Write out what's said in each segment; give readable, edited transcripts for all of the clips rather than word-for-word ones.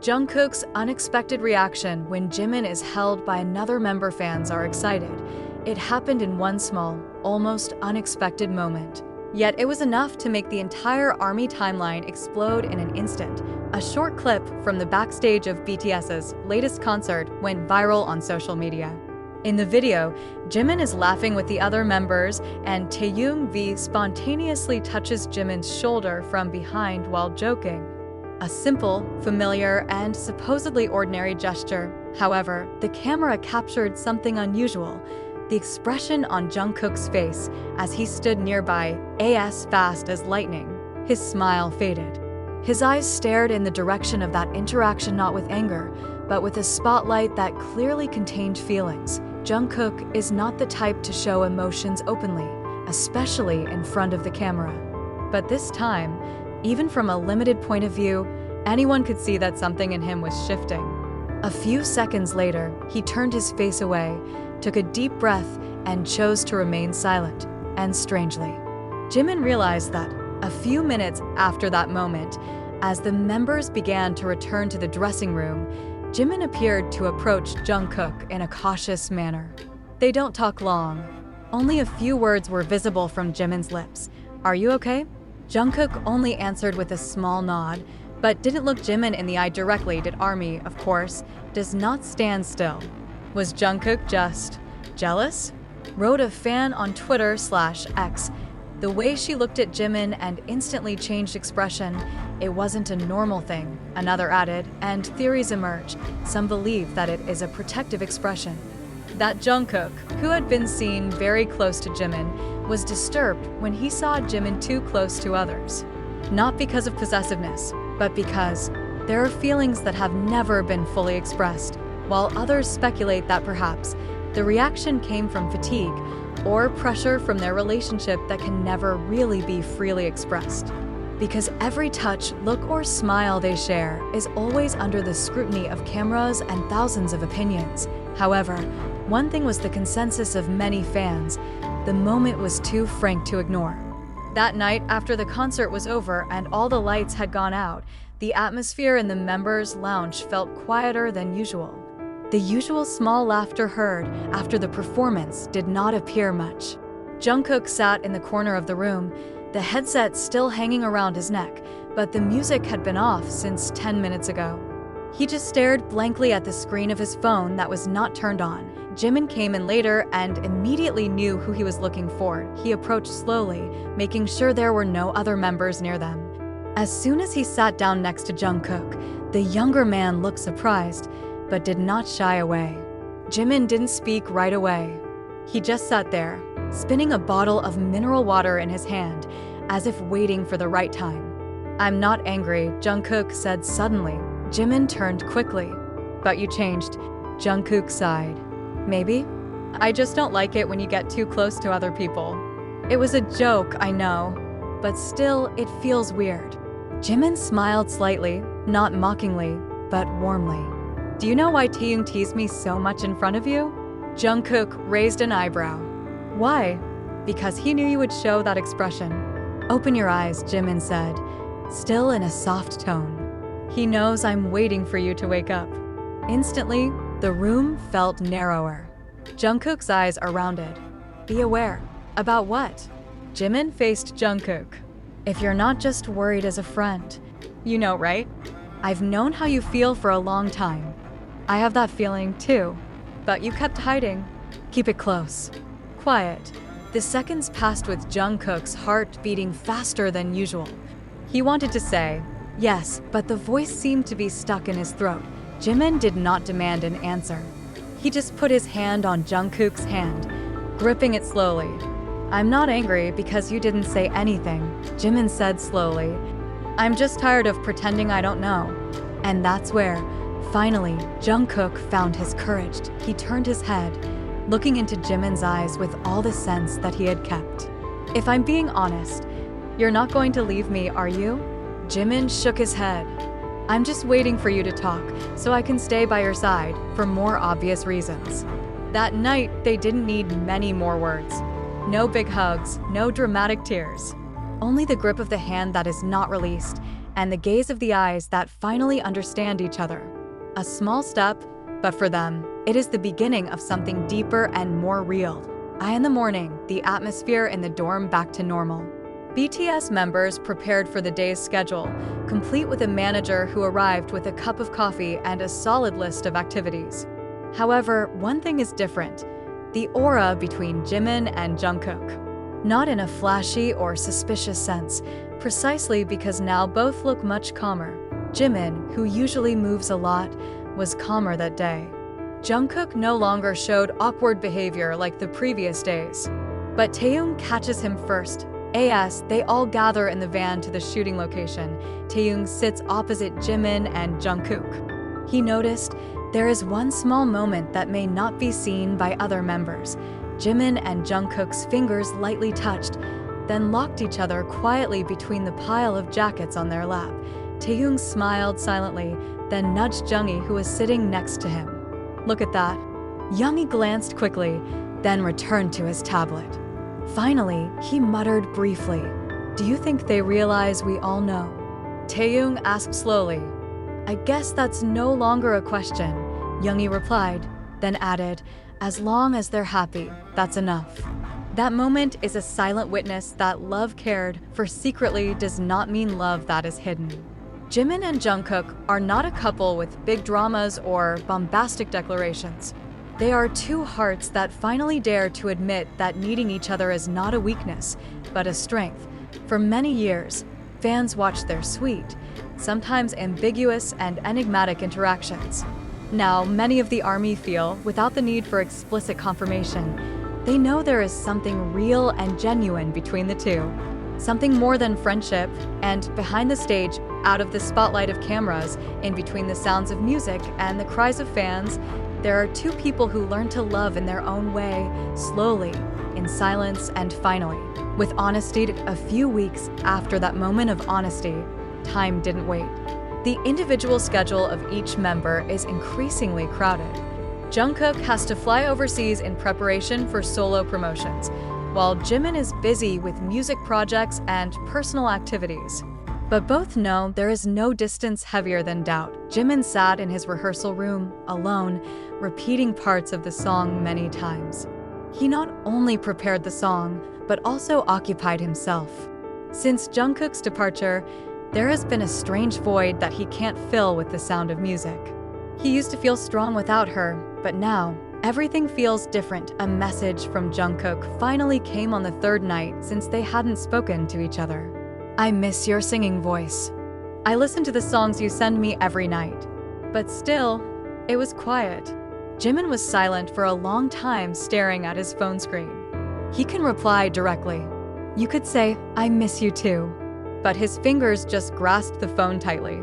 Jungkook's unexpected reaction when Jimin is held by another member fans are excited. It happened in one small, almost unexpected moment. Yet it was enough to make the entire ARMY timeline explode in an instant. A short clip from the backstage of BTS's latest concert went viral on social media. In the video, Jimin is laughing with the other members, and Taeyong spontaneously touches Jimin's shoulder from behind while joking. A simple, familiar, and supposedly ordinary gesture. However, the camera captured something unusual: the expression on Jungkook's face as he stood nearby, as fast as lightning. His smile faded. His eyes stared in the direction of that interaction, not with anger, but with a spotlight that clearly contained feelings. Jungkook is not the type to show emotions openly, especially in front of the camera. But this time, even from a limited point of view, anyone could see that something in him was shifting. A few seconds later, he turned his face away, took a deep breath, and chose to remain silent. And strangely, Jimin realized that a few minutes after that moment, as the members began to return to the dressing room, Jimin appeared to approach Jungkook in a cautious manner. They don't talk long. Only a few words were visible from Jimin's lips. "Are you okay?" Jungkook only answered with a small nod, but didn't look Jimin in the eye directly. Did ARMY, of course, does not stand still. Was Jungkook just jealous? Wrote a fan on Twitter/X. The way she looked at Jimin and instantly changed expression, it wasn't a normal thing, another added, and theories emerged. Some believe that it is a protective expression. That Jungkook, who had been seen very close to Jimin, was disturbed when he saw Jimin too close to others. Not because of possessiveness, but because there are feelings that have never been fully expressed, while others speculate that perhaps the reaction came from fatigue or pressure from their relationship that can never really be freely expressed. Because every touch, look, or smile they share is always under the scrutiny of cameras and thousands of opinions. However, one thing was the consensus of many fans: the moment was too frank to ignore. That night, after the concert was over and all the lights had gone out, the atmosphere in the members' lounge felt quieter than usual. The usual small laughter heard after the performance did not appear much. Jungkook sat in the corner of the room, the headset still hanging around his neck, but the music had been off since 10 minutes ago. He just stared blankly at the screen of his phone that was not turned on. Jimin came in later and immediately knew who he was looking for. He approached slowly, making sure there were no other members near them. As soon as he sat down next to Jungkook, the younger man looked surprised, but did not shy away. Jimin didn't speak right away. He just sat there, spinning a bottle of mineral water in his hand, as if waiting for the right time. "I'm not angry," Jungkook said suddenly. Jimin turned quickly. "But you changed," Jungkook sighed. "Maybe? I just don't like it when you get too close to other people." "It was a joke, I know, but still, it feels weird." Jimin smiled slightly, not mockingly, but warmly. "Do you know why Taeyong teased me so much in front of you?" Jungkook raised an eyebrow. "Why?" "Because he knew you would show that expression." "Open your eyes," Jimin said, still in a soft tone. "He knows I'm waiting for you to wake up." Instantly, the room felt narrower. Jungkook's eyes are rounded. "Be aware." "About what?" Jimin faced Jungkook. "If you're not just worried as a friend, you know, right? I've known how you feel for a long time. I have that feeling too, but you kept hiding. Keep it close." Quiet. The seconds passed with Jungkook's heart beating faster than usual. He wanted to say yes, but the voice seemed to be stuck in his throat. Jimin did not demand an answer. He just put his hand on Jungkook's hand, gripping it slowly. "I'm not angry because you didn't say anything," Jimin said slowly. "I'm just tired of pretending I don't know." And that's where, finally, Jungkook found his courage. He turned his head, looking into Jimin's eyes with all the sense that he had kept. "If I'm being honest, you're not going to leave me, are you?" Jimin shook his head. "I'm just waiting for you to talk, so I can stay by your side, for more obvious reasons." That night, they didn't need many more words. No big hugs, no dramatic tears. Only the grip of the hand that is not released, and the gaze of the eyes that finally understand each other. A small step, but for them, it is the beginning of something deeper and more real. In the morning, the atmosphere in the dorm back to normal. BTS members prepared for the day's schedule, complete with a manager who arrived with a cup of coffee and a solid list of activities. However, one thing is different: the aura between Jimin and Jungkook. Not in a flashy or suspicious sense, precisely because now both look much calmer. Jimin, who usually moves a lot, was calmer that day. Jungkook no longer showed awkward behavior like the previous days. But Taeyong catches him first. As they all gather in the van to the shooting location, Taeyong sits opposite Jimin and Jungkook. He noticed there is one small moment that may not be seen by other members. Jimin and Jungkook's fingers lightly touched, then locked each other quietly between the pile of jackets on their lap. Taeyong smiled silently, then nudged Junggi, who was sitting next to him. "Look at that." Junggi glanced quickly, then returned to his tablet. Finally, he muttered briefly, "Do you think they realize we all know?" Taeyong asked slowly. "I guess that's no longer a question," Junggi replied, then added, "As long as they're happy, that's enough." That moment is a silent witness that love cared for secretly does not mean love that is hidden. Jimin and Jungkook are not a couple with big dramas or bombastic declarations. They are two hearts that finally dare to admit that needing each other is not a weakness, but a strength. For many years, fans watched their sweet, sometimes ambiguous and enigmatic interactions. Now, many of the ARMY feel, without the need for explicit confirmation, they know there is something real and genuine between the two. Something more than friendship, and behind the stage, out of the spotlight of cameras, in between the sounds of music and the cries of fans, there are two people who learn to love in their own way, slowly, in silence, and finally, with honesty. A few weeks after that moment of honesty, time didn't wait. The individual schedule of each member is increasingly crowded. Jungkook has to fly overseas in preparation for solo promotions, while Jimin is busy with music projects and personal activities. But both know there is no distance heavier than doubt. Jimin sat in his rehearsal room, alone, repeating parts of the song many times. He not only prepared the song, but also occupied himself. Since Jungkook's departure, there has been a strange void that he can't fill with the sound of music. He used to feel strong without her, but now, everything feels different. A message from Jungkook finally came on the third night since they hadn't spoken to each other. "I miss your singing voice. I listen to the songs you send me every night." But still, it was quiet. Jimin was silent for a long time, staring at his phone screen. He can reply directly. You could say, "I miss you too." But his fingers just grasped the phone tightly.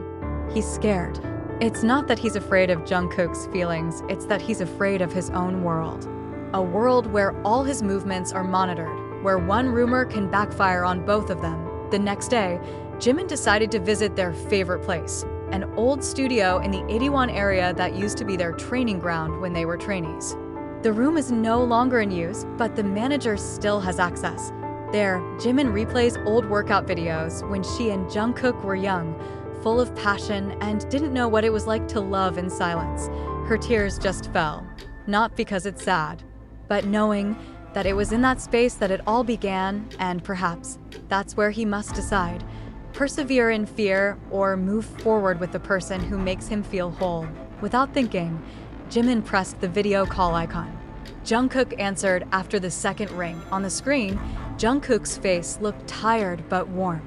He's scared. It's not that he's afraid of Jungkook's feelings, it's that he's afraid of his own world. A world where all his movements are monitored, where one rumor can backfire on both of them. The next day, Jimin decided to visit their favorite place, an old studio in the 81 area that used to be their training ground when they were trainees. The room is no longer in use, but the manager still has access. There, Jimin replays old workout videos when she and Jungkook were young, full of passion, and didn't know what it was like to love in silence. Her tears just fell, not because it's sad, but knowing that it was in that space that it all began, and perhaps that's where he must decide: persevere in fear or move forward with the person who makes him feel whole. Without thinking, Jimin pressed the video call icon. Jungkook answered after the second ring. On the screen, Jungkook's face looked tired but warm.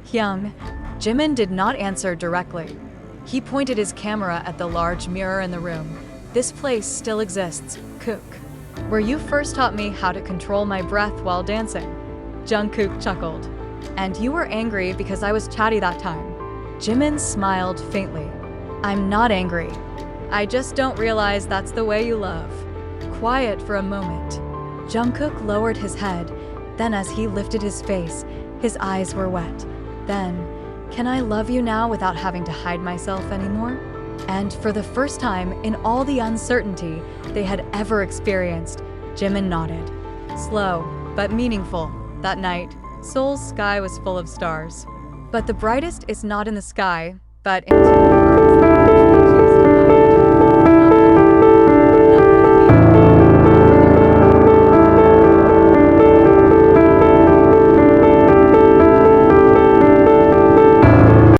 "Hyung." Jimin did not answer directly. He pointed his camera at the large mirror in the room. "This place still exists, Kook. Where you first taught me how to control my breath while dancing." Jungkook chuckled. "And you were angry because I was chatty that time." Jimin smiled faintly. "I'm not angry. I just don't realize that's the way you love." Quiet for a moment. Jungkook lowered his head. Then as he lifted his face, his eyes were wet. Then, "Can I love you now without having to hide myself anymore?" And for the first time in all the uncertainty they had ever experienced, Jimin nodded. Slow, but meaningful. That night, Seoul's sky was full of stars. But the brightest is not in the sky, but in